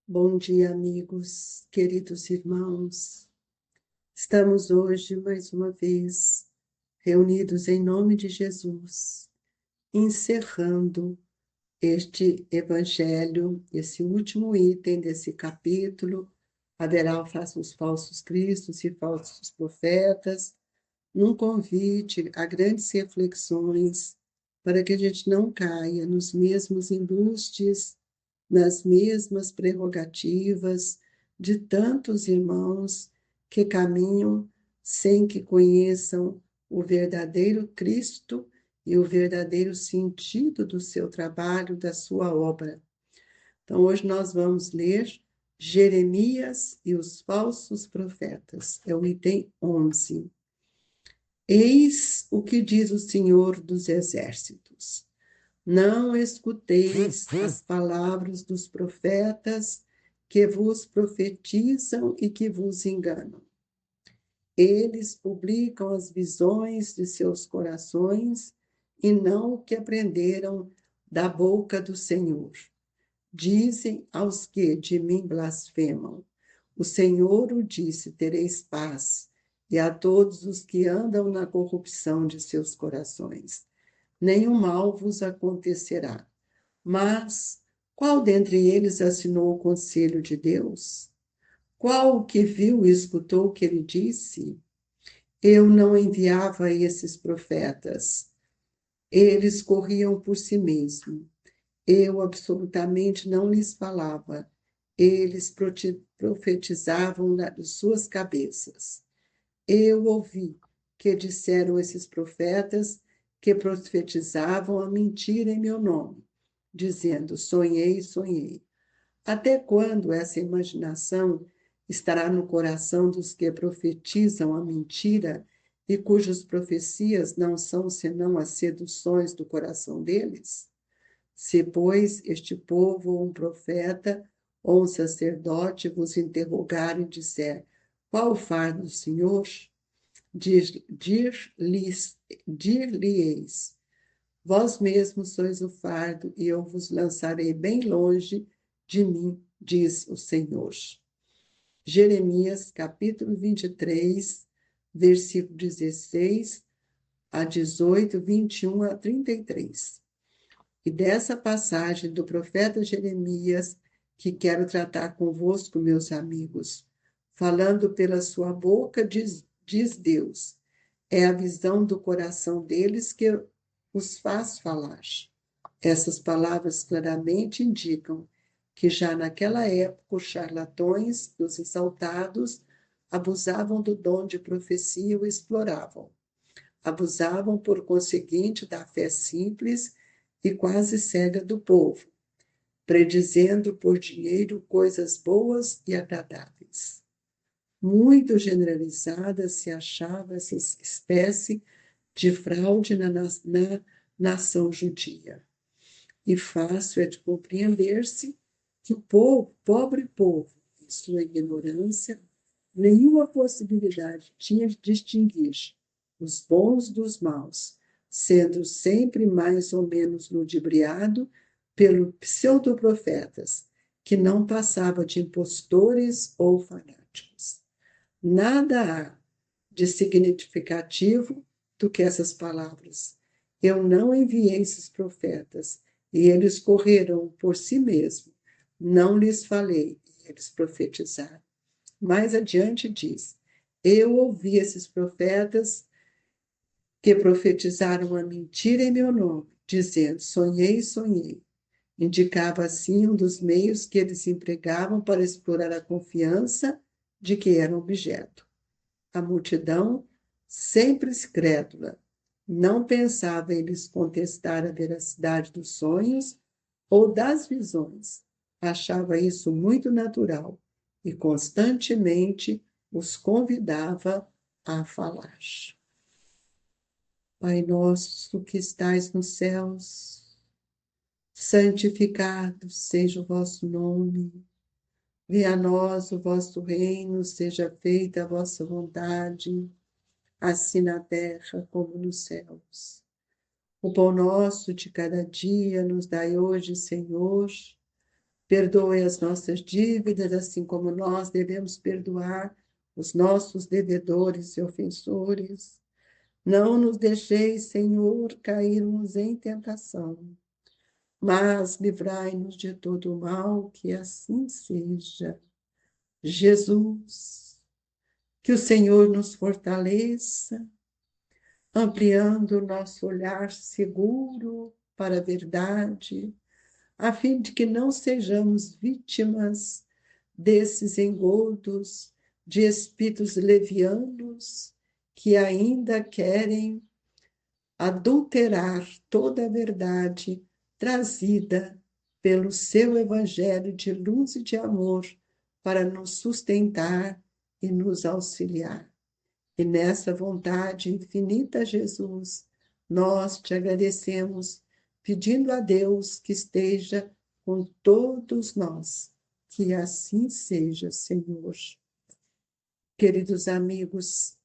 Bom dia, amigos, queridos irmãos. Estamos hoje, mais uma vez, reunidos em nome de Jesus, encerrando este evangelho, esse último item desse capítulo. Haverá os falsos cristos e falsos profetas, num convite a grandes reflexões, para que a gente não caia nos mesmos embustes, nas mesmas prerrogativas de tantos irmãos que caminham sem que conheçam o verdadeiro Cristo e o verdadeiro sentido do seu trabalho, da sua obra. Então, hoje nós vamos ler Jeremias e os falsos profetas. É o item 11. Eis o que diz o Senhor dos Exércitos: não escuteis as palavras dos profetas que vos profetizam e que vos enganam. Eles publicam as visões de seus corações e não o que aprenderam da boca do Senhor. Dizem aos que de mim blasfemam: o Senhor o disse, tereis paz, e a todos os que andam na corrupção de seus corações: nenhum mal vos acontecerá. Mas qual dentre eles assinou o conselho de Deus? Qual o que viu e escutou o que ele disse? Eu não enviava esses profetas. Eles corriam por si mesmos. Eu absolutamente não lhes falava. Eles profetizavam das suas cabeças. Eu ouvi que disseram esses profetas que profetizavam a mentira em meu nome, dizendo: sonhei, sonhei. Até quando essa imaginação estará no coração dos que profetizam a mentira e cujas profecias não são senão as seduções do coração deles? Se, pois, este povo ou um profeta ou um sacerdote vos interrogar e disser: qual o fardo do Senhor? Dir-lhe-eis: vós mesmos sois o fardo, e eu vos lançarei bem longe de mim, diz o Senhor. Jeremias, capítulo 23, versículo 16 a 18, 21 a 33. E dessa passagem do profeta Jeremias que quero tratar convosco, meus amigos. Falando pela sua boca, diz Deus. É a visão do coração deles que os faz falar. Essas palavras claramente indicam que já naquela época os charlatões, os exaltados, abusavam do dom de profecia e o exploravam. Abusavam, por conseguinte, da fé simples e quase cega do povo, predizendo por dinheiro coisas boas e agradáveis. Muito generalizada se achava essa espécie de fraude na nação judia. E fácil é de compreender-se que o pobre povo, em sua ignorância, nenhuma possibilidade tinha de distinguir os bons dos maus, sendo sempre mais ou menos ludibriado pelos pseudoprofetas, que não passava de impostores ou fanáticos. Nada há de significativo do que essas palavras: eu não enviei esses profetas, e eles correram por si mesmos. Não lhes falei, e eles profetizaram. Mais adiante diz: eu ouvi esses profetas que profetizaram a mentira em meu nome, dizendo: sonhei, sonhei. Indicava assim um dos meios que eles empregavam para explorar a confiança de que eram objeto. A multidão, sempre incrédula, não pensava em lhes contestar a veracidade dos sonhos ou das visões. Achava isso muito natural e constantemente os convidava a falar. Pai nosso que estais nos céus, santificado seja o vosso nome. Venha a nós o vosso reino, seja feita a vossa vontade, assim na terra como nos céus. O pão nosso de cada dia nos dai hoje, Senhor. Perdoe as nossas dívidas, assim como nós devemos perdoar os nossos devedores e ofensores. Não nos deixeis, Senhor, cairmos em tentação, mas livrai-nos de todo o mal, que assim seja. Jesus, que o Senhor nos fortaleça, ampliando o nosso olhar seguro para a verdade, a fim de que não sejamos vítimas desses engodos de espíritos levianos que ainda querem adulterar toda a verdade trazida pelo seu evangelho de luz e de amor para nos sustentar e nos auxiliar. E nessa vontade infinita, Jesus, nós te agradecemos, pedindo a Deus que esteja com todos nós. Que assim seja, Senhor. Queridos amigos,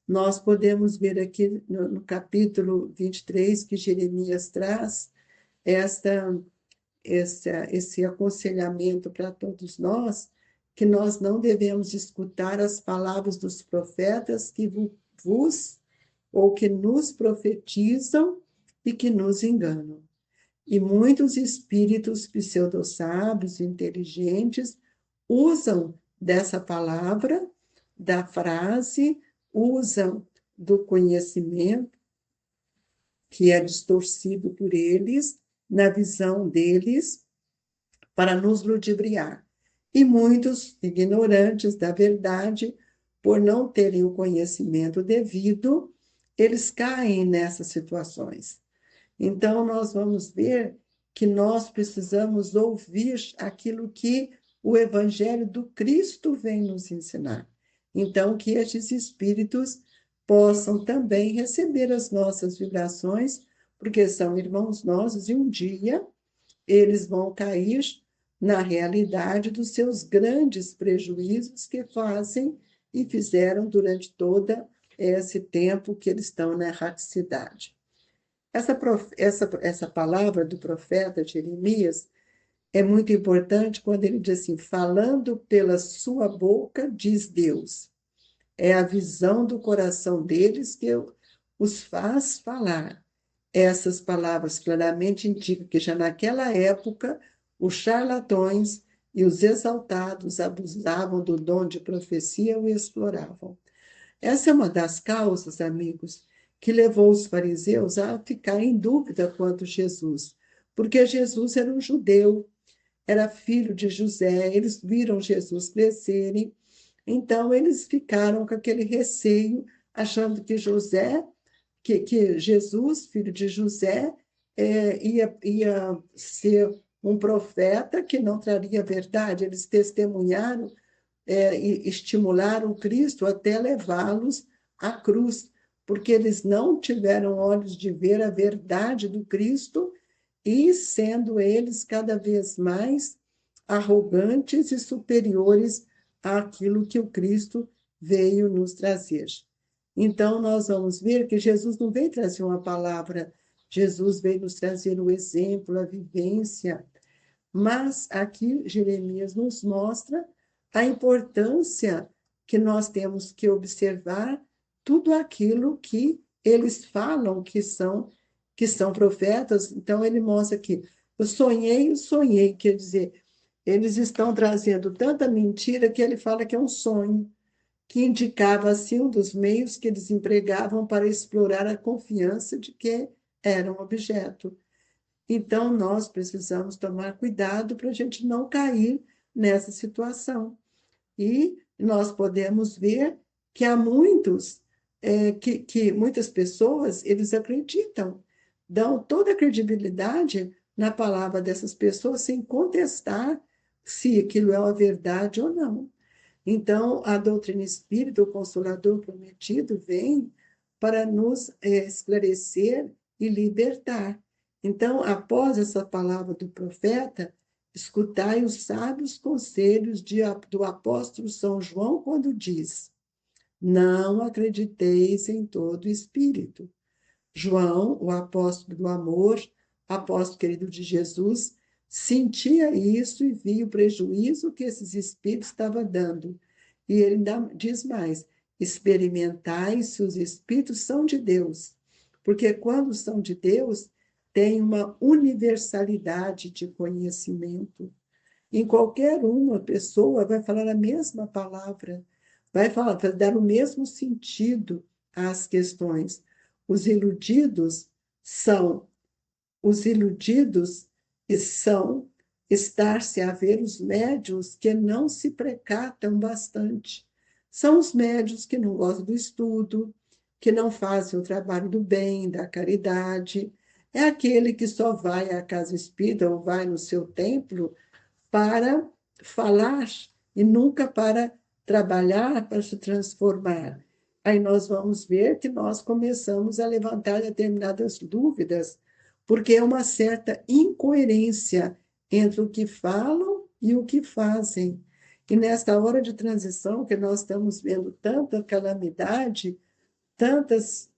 nós podemos ver aqui no capítulo 23 que Jeremias traz esse aconselhamento para todos nós, que nós não devemos escutar as palavras dos profetas que vos ou que nos profetizam e que nos enganam. E muitos espíritos pseudo-sábios, inteligentes, usam dessa palavra, da frase, usam do conhecimento, que é distorcido por eles, na visão deles, para nos ludibriar. E muitos, ignorantes da verdade, por não terem o conhecimento devido, eles caem nessas situações. Então, nós vamos ver que nós precisamos ouvir aquilo que o Evangelho do Cristo vem nos ensinar. Então, que estes espíritos possam também receber as nossas vibrações, porque são irmãos nossos, e um dia eles vão cair na realidade dos seus grandes prejuízos que fazem e fizeram durante todo esse tempo que eles estão na erraticidade. Essa palavra do profeta Jeremias é muito importante quando ele diz assim: falando pela sua boca, diz Deus. É a visão do coração deles que os faz falar. Essas palavras claramente indicam que já naquela época os charlatões e os exaltados abusavam do dom de profecia e o exploravam. Essa é uma das causas, amigos, que levou os fariseus a ficar em dúvida quanto a Jesus, porque Jesus era um judeu, era filho de José, eles viram Jesus crescerem, então eles ficaram com aquele receio, achando que Jesus, filho de José, ia ser um profeta que não traria verdade. Eles testemunharam e estimularam Cristo até levá-los à cruz, porque eles não tiveram olhos de ver a verdade do Cristo e sendo eles cada vez mais arrogantes e superiores àquilo que o Cristo veio nos trazer. Então, nós vamos ver que Jesus não veio trazer uma palavra, Jesus veio nos trazer o exemplo, a vivência. Mas aqui Jeremias nos mostra a importância que nós temos que observar tudo aquilo que eles falam que são profetas. Então, ele mostra aqui, eu sonhei, quer dizer, eles estão trazendo tanta mentira que ele fala que é um sonho, que indicava assim um dos meios que eles empregavam para explorar a confiança de que era um objeto. Então, nós precisamos tomar cuidado para a gente não cair nessa situação. E nós podemos ver que há muitas pessoas, eles acreditam, dão toda a credibilidade na palavra dessas pessoas sem contestar se aquilo é uma verdade ou não. Então, a doutrina espírita, o Consolador prometido, vem para nos esclarecer e libertar. Então, após essa palavra do profeta, escutai os sábios conselhos do apóstolo São João, quando diz: não acrediteis em todo espírito. João, o apóstolo do amor, apóstolo querido de Jesus, sentia isso e via o prejuízo que esses espíritos estavam dando. E ele ainda diz mais: experimentai se os espíritos são de Deus, porque quando são de Deus, tem uma universalidade de conhecimento. Em qualquer uma pessoa vai falar a mesma palavra, vai falar, vai dar o mesmo sentido às questões. Os iludidos são os iludidos são estar-se a ver os médiuns que não se precatam bastante. São os médiuns que não gostam do estudo, que não fazem o trabalho do bem, da caridade. É aquele que só vai à casa espírita ou vai no seu templo para falar e nunca para trabalhar, para se transformar. Aí nós vamos ver que nós começamos a levantar determinadas dúvidas, porque é uma certa incoerência entre o que falam e o que fazem. E nesta hora de transição que nós estamos vendo tanta calamidade, tantas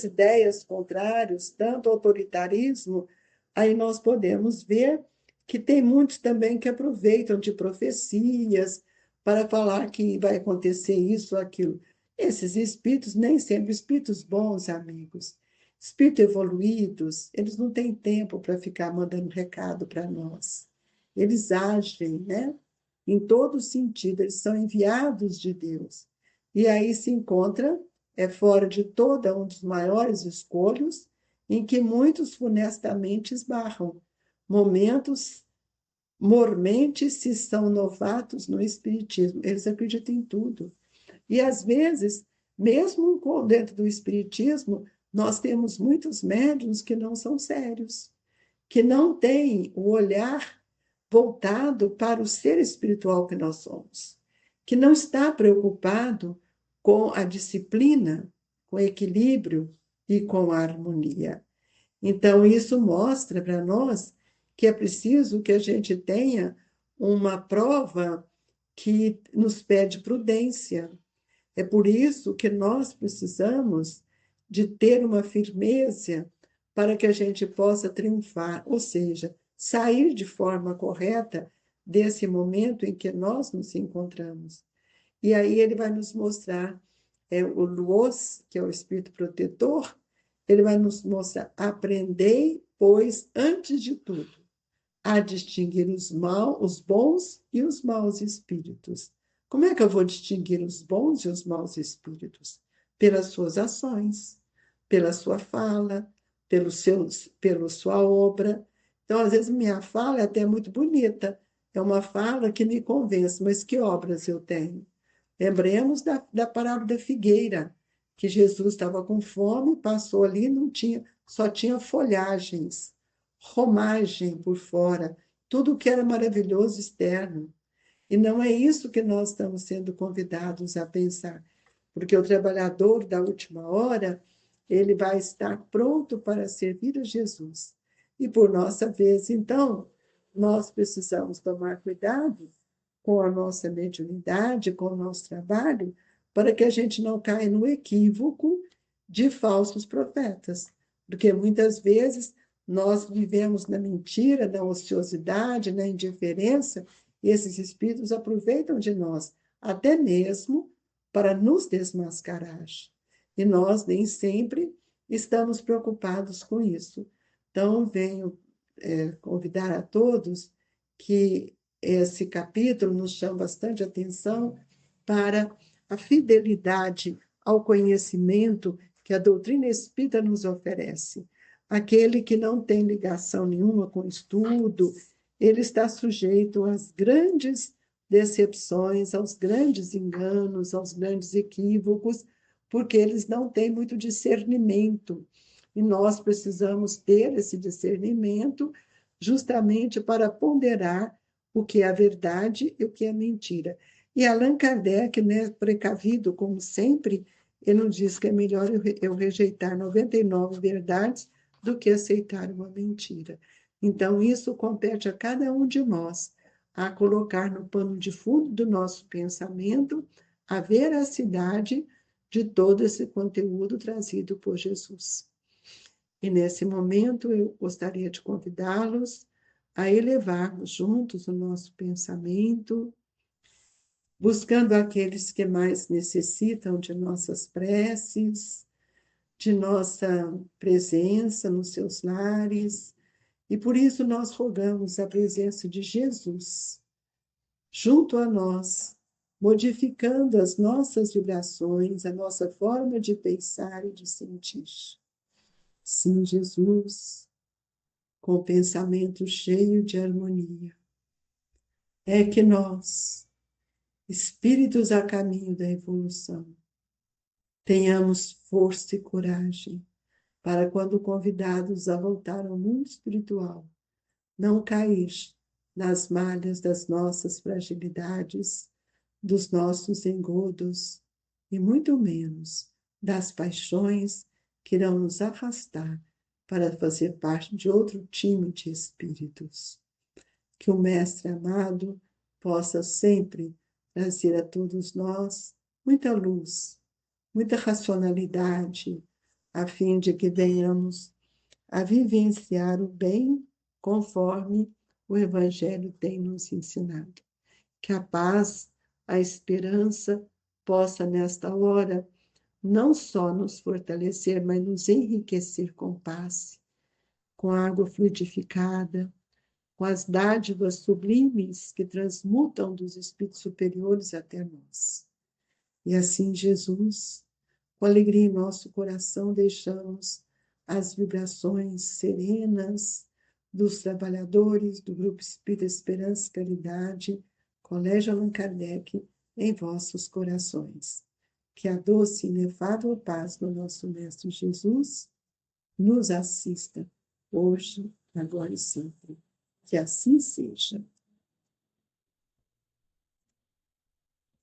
ideias contrárias, tanto autoritarismo, aí nós podemos ver que tem muitos também que aproveitam de profecias para falar que vai acontecer isso ou aquilo. Esses espíritos, nem sempre espíritos bons, amigos, espíritos evoluídos, eles não têm tempo para ficar mandando recado para nós. Eles agem, né? Em todo sentido, eles são enviados de Deus. E aí se encontra fora de toda um dos maiores escolhos, em que muitos funestamente esbarram. Momentos mormente se são novatos no espiritismo. Eles acreditam em tudo. E, às vezes, mesmo dentro do espiritismo, nós temos muitos médiuns que não são sérios, que não têm o olhar voltado para o ser espiritual que nós somos, que não está preocupado com a disciplina, com o equilíbrio e com a harmonia. Então, isso mostra para nós que é preciso que a gente tenha uma prova que nos pede prudência. É por isso que nós precisamos de ter uma firmeza para que a gente possa triunfar, ou seja, sair de forma correta desse momento em que nós nos encontramos. E aí ele vai nos mostrar o Luos, que é o espírito protetor, ele vai nos mostrar: aprendei, pois, antes de tudo, a distinguir os bons e os maus espíritos. Como é que eu vou distinguir os bons e os maus espíritos? Pelas suas ações, pela sua fala, pela sua obra. Então, às vezes, minha fala é até muito bonita, é uma fala que me convence, mas que obras eu tenho? Lembremos da parábola da figueira, que Jesus estava com fome, passou ali, não tinha, só tinha folhagens, romagem por fora, tudo que era maravilhoso externo. E não é isso que nós estamos sendo convidados a pensar, porque o trabalhador da última hora, ele vai estar pronto para servir a Jesus. E por nossa vez, então, nós precisamos tomar cuidado com a nossa mediunidade, com o nosso trabalho, para que a gente não caia no equívoco de falsos profetas. Porque muitas vezes nós vivemos na mentira, na ociosidade, na indiferença, e esses espíritos aproveitam de nós, até mesmo para nos desmascarar. E nós nem sempre estamos preocupados com isso. Então, venho convidar a todos que esse capítulo nos chama bastante atenção para a fidelidade ao conhecimento que a doutrina espírita nos oferece. Aquele que não tem ligação nenhuma com o estudo, ele está sujeito às grandes decepções, aos grandes enganos, aos grandes equívocos, porque eles não têm muito discernimento. E nós precisamos ter esse discernimento justamente para ponderar o que é a verdade e o que é mentira. E Allan Kardec, né, precavido como sempre, ele nos diz que é melhor eu rejeitar 99 verdades do que aceitar uma mentira. Então, isso compete a cada um de nós, a colocar no pano de fundo do nosso pensamento a veracidade de todo esse conteúdo trazido por Jesus. E nesse momento eu gostaria de convidá-los a elevarmos juntos o nosso pensamento, buscando aqueles que mais necessitam de nossas preces, de nossa presença nos seus lares, e por isso nós rogamos a presença de Jesus junto a nós, modificando as nossas vibrações, a nossa forma de pensar e de sentir. Sim, Jesus, com o pensamento cheio de harmonia, é que nós, espíritos a caminho da evolução, tenhamos força e coragem para, quando convidados a voltar ao mundo espiritual, não cair nas malhas das nossas fragilidades, dos nossos engodos e muito menos das paixões que irão nos arrastar para fazer parte de outro time de espíritos. Que o Mestre amado possa sempre trazer a todos nós muita luz, muita racionalidade, a fim de que venhamos a vivenciar o bem conforme o Evangelho tem nos ensinado. Que a paz, a esperança possa, nesta hora, não só nos fortalecer, mas nos enriquecer com paz, com água fluidificada, com as dádivas sublimes que transmutam dos espíritos superiores até nós. E assim, Jesus, com alegria em nosso coração, deixamos as vibrações serenas dos trabalhadores do Grupo Espírita Esperança e Caridade, Colégio Allan Kardec, em vossos corações. Que a doce e inefável paz do nosso Mestre Jesus nos assista, hoje, agora e sempre. Que assim seja.